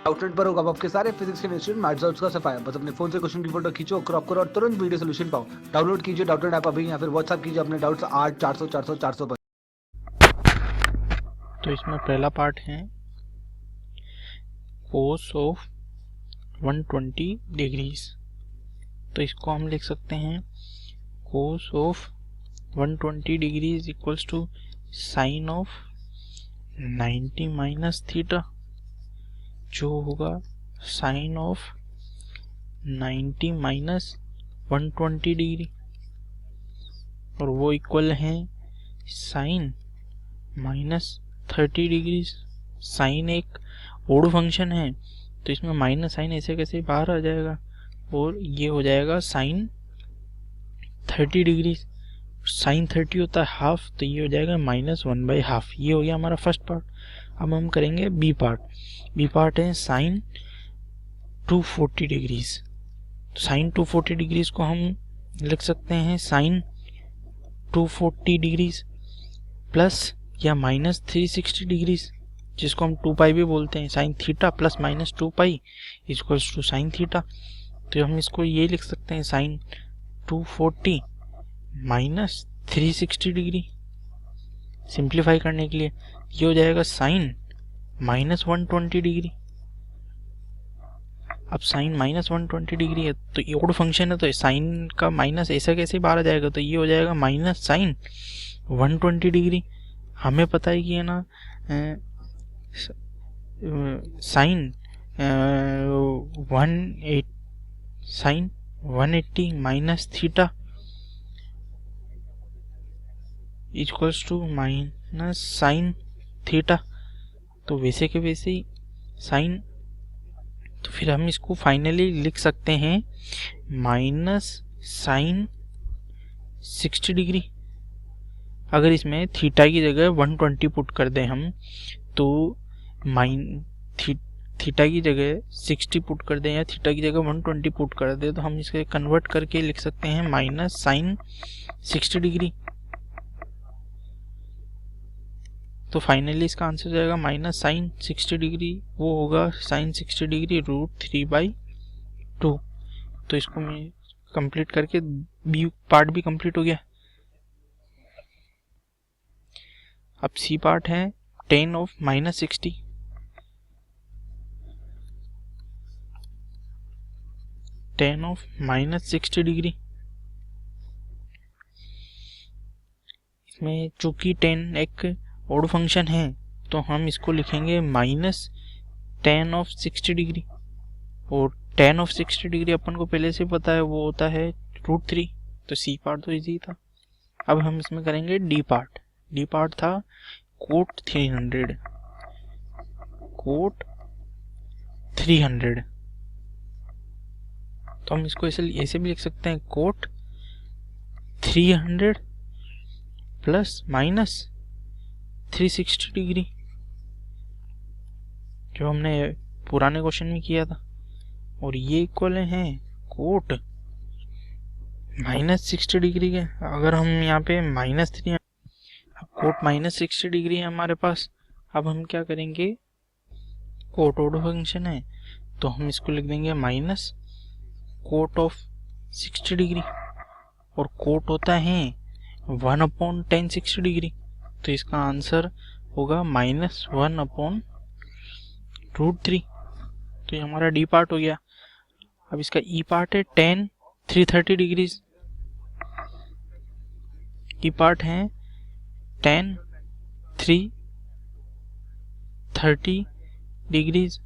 Outlet पर होगा आपके सारे फिजिक्स के इंस्टीट्यूट मैथ्स और उसका सफाया। बस अपने फोन से क्वेश्चन की फोटो खींचो, क्रॉप करो और तुरंत वीडियो सोल्यूशन पाओ। डाउनलोड कीजिए डाउटनेट ऐप अभी या फिर व्हाट्सएप कीजिए अपने डाउट्स 8 400 400 400 पर। तो इसमें पहला पार्ट है कोस ऑफ 120 डिग्रीज। तो इसको हम लिख सकते हैं cos of 120 degrees equals to sine of 90 minus theta, जो होगा साइन ऑफ 90 माइनस 120 डिग्री, और वो इक्वल है साइन माइनस 30 डिग्रीज। साइन एक ओड फंक्शन है तो इसमें माइनस साइन ऐसे कैसे बाहर आ जाएगा, और ये हो जाएगा साइन 30 डिग्री। साइन 30 होता है हाफ, तो ये हो जाएगा -1/2। ये हो गया हमारा फर्स्ट पार्ट। अब हम करेंगे बी पार्ट। बी पार्ट है साइन 240 डिग्रीज। तो साइन 240 डिग्रीज को हम लिख सकते हैं साइन 240 डिग्रीज प्लस या -360 डिग्रीज, जिसको हम 2 पाई भी बोलते हैं। Sine theta plus -2 pi equals to sine theta. तो हम इसको ये लिख सकते हैं साइन 240 माइनस 360 डिग्री। सिंप्लीफाई करने के लिए ये हो जाएगा साइन -120 डिग्री। अब साइन -120 डिग्री है तो ये ओड फंक्शन है, तो साइन का माइनस ऐसा कैसे बाहर आ जाएगा, तो ये हो जाएगा माइनस साइन 120 डिग्री। हमें पता है कि है ना sine 180 minus theta equals to minus sine theta. तो वैसे के वैसे ही साइन, तो फिर हम इसको फाइनली लिख सकते हैं माइनस साइन 60 डिग्री। अगर इसमें थीटा की जगह 120 पुट कर दें हम, तो थीटा की जगह 60 पुट कर दें या थीटा की जगह 120 पुट कर दें, तो हम इसके कन्वर्ट करके लिख सकते हैं माइनस साइन 60 डिग्री। तो फाइनली इसका आंसर हो जाएगा माइनस साइन 60 डिग्री। वो होगा साइन 60 डिग्री √3/2। तो इसको मैं कंप्लीट करके बी पार्ट भी कंप्लीट हो गया। अब सी पार्ट है tan of -60। tan of -60 degree, इसमें चूंकि tan एक ओड फंक्शन है तो हम इसको लिखेंगे माइनस tan ऑफ 60 डिग्री। और tan ऑफ 60 डिग्री अपन को पहले से पता है, वो होता है √3। तो सी पार्ट तो इजी था। अब हम इसमें करेंगे डी पार्ट। डी पार्ट था कोट 300। तो हम इसको ऐसे भी लिख सकते हैं कोट 300 प्लस माइनस 360 डिग्री, जो हमने पुराने क्वेश्चन में किया था। और ये इक्वल है कोट -60 डिग्री के। अगर हम यहाँ पे -3, कोट -60 डिग्री है हमारे पास। अब हम क्या करेंगे, कोट ओड फंक्शन है तो हम इसको लिख देंगे माइनस कोट ऑफ 60 डिग्री, और कोट होता है 1/tan 60 डिग्री। तो इसका आंसर होगा -1/√3। तो ये हमारा डी पार्ट हो गया। अब इसका ई पार्ट है tan 330 डिग्रीज। ई पार्ट है tan 330 डिग्रीज।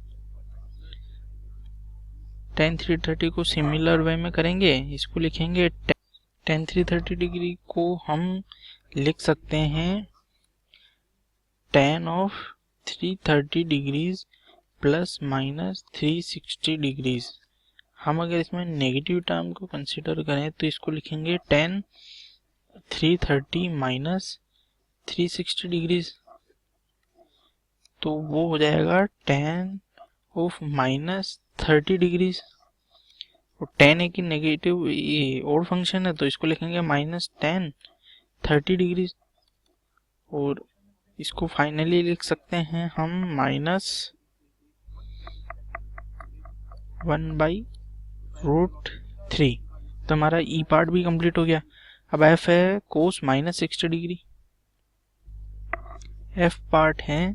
tan 330 को सिमिलर वे में करेंगे, इसको लिखेंगे tan 330 डिग्री को हम लिख सकते हैं tan of 330 degrees plus minus 360 degrees. हम अगर इसमें नेगेटिव टर्म को कंसिडर करें तो इसको लिखेंगे tan 330 माइनस 360 डिग्रीज। तो वो हो जाएगा tan ऑफ -30 डिग्रीज। और tan एक नेगेटिव ओड फंक्शन है तो इसको लिखेंगे -tan 30 डिग्रीज। और इसको फाइनली लिख सकते हैं हम 1/√3। तो हमारा ई पार्ट भी कंप्लीट हो गया। अब एफ है कोस -60 डिग्री, एफ पार्ट है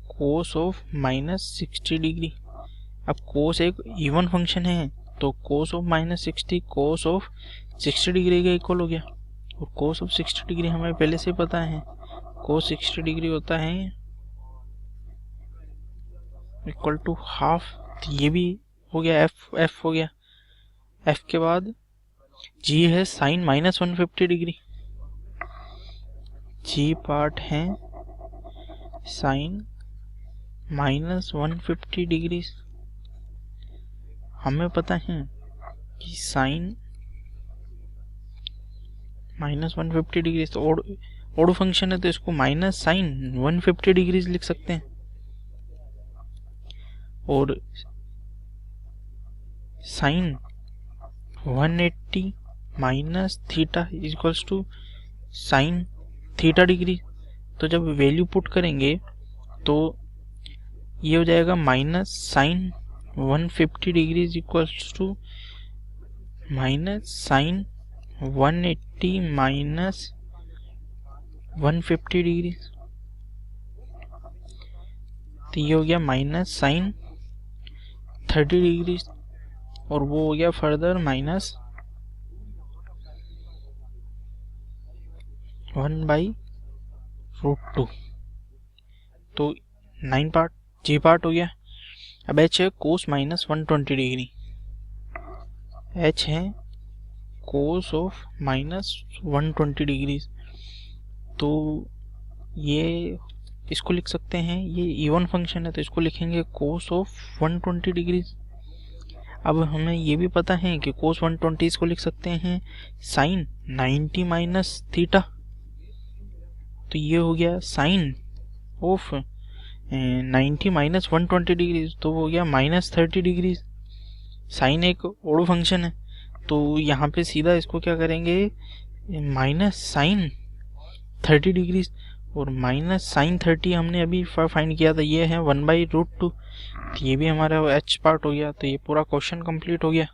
कोस ऑफ -60 डिग्री। अब कोस एक इवन फंक्शन है तो cos of -60 cos of 60 degree का इक्वल हो गया। और कोस ऑफ 60 डिग्री हमें पहले से पता है, कोस 60 डिग्री होता है इक्वल टू हाफ। तो ये भी हो गया, एफ हो गया। एफ के बाद जी है साइन -150 डिग्री, जी पार्ट है साइन -150 डिग्री। हमें पता है कि साइन -150 डिग्री तो ओड फंक्शन है, तो इसको माइनस साइन 150 डिग्री लिख सकते हैं। और sine 180 minus theta equals to sine theta degree. तो जब वैल्यू पुट करेंगे तो ये हो जाएगा minus sine 150 degree equals to minus sine 180 minus 150 degree. तो ये हो गया माइनस साइन 30 डिग्री, और वो हो गया फर्दर माइनस 1/√2। तो 9 पार्ट जी पार्ट हो गया। अब एच है कोस -120 डिग्री, एच है कोस ऑफ -120 डिग्री। तो ये इसको लिख सकते हैं, ये इवन फंक्शन है तो इसको लिखेंगे कोस ऑफ 120 डिग्री। अब हमें ये भी पता है कि कोस 120 इसको लिख सकते हैं साइन 90 माइनस थीटा। तो ये हो गया साइन ऑफ 90 माइनस 120 डिग्री, तो वो हो गया -30 डिग्री। साइन एक ओड फंक्शन है तो यहाँ पे सीधा इसको क्या करेंगे, माइनस साइन 30 डिग्री, और माइनस साइन 30 हमने अभी फाइंड किया था, ये है 1/√2। तो ये भी हमारा एच पार्ट हो गया। तो ये पूरा क्वेश्चन कंप्लीट हो गया।